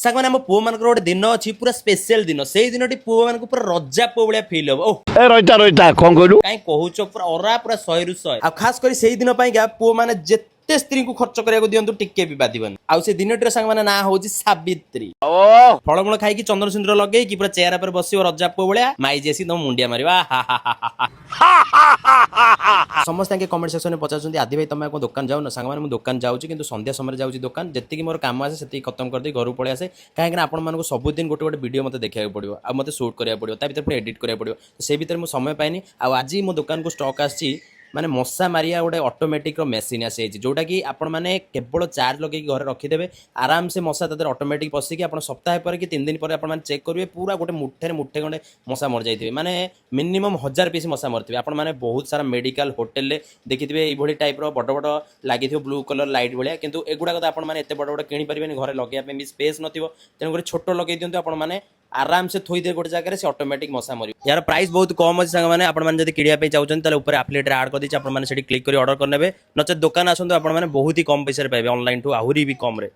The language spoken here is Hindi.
सांग मैंने पुओ मान गोटे दिन अच्छी पूरा स्पेशल दिन से दिन पुओ मान पूरा रजा पुओ भाया फिल हम ओह ए रहिता रहिता कौन कहलु कहीं कहूच पूरा अरा पूरा 100 रु 100 आ खास कर से दिन पुओ मैंने जिते स्त्री को खर्च करने दिंतु टिके भी बाधिबन आउ से दिनटीर सांग मैंने ना हूँ सावित्री फलमूल खाई चंदन सिंदूर लगे पूरा चेहरा पर बस रजा पुओ भाया माई जेसी तुम मुंडिया मार समस्त कमेंट सेक्शन में पचार आदि भाई तुम दुकान जाऊ ना सांग मैंने दुकान जाऊँगी कि संध्या समय जाऊँगी दुकान जी मोर कम आसे से खत्म कर दी घर पलि आसे कहीं आपको सबुदिन गोटे गोटे वीडियो मत देखा पड़ो आ मत शूट करा पड़ो भर एडिट करा पड़ो से भितर मुझे समय पाइनि आज मो दुकान को स्टॉक आसी माने मशा मारिया गोटे ऑटोमेटिक मेसीन आसी जोटा कि आपण मैंने केवल चार्ज लगे घर रखीदे आराम से मशा तर ऑटोमेटिक पशिकी आप सप्ताह पर कि 3 दिन पर आप चेक करेंगे पूरा गोटे मुठे मुठे गोटे मशा मर जाइए माने मिनिमम 1000 पीस मशा मरते आप मैंने बहुत सारा मेडिकल होटेल देखिथे ये टाइप बड़ बड़ लगी ब्लू कलर लाइट भाया किंतु एगुड़ा तो आपने एत बड़ बड़ किपारे घरे लगे भी स्पेस नथिबो तेणुक छोट लगे दिंतु आप आराम से थोई दे गोटे जगह से ऑटोमेटिक मशा मर यार प्राइस बहुत कम अच्छे सांग मैंने आपड़ी किड़ा चाहते ऊपर एफिलिएट ऐड कर दीजिए आपने क्लिक कर ऑर्डर करने नचे दुकान आसतु आपने बहुत ही कम पैसा पाइबे ऑनलाइन ठू आहरी भी कम रे।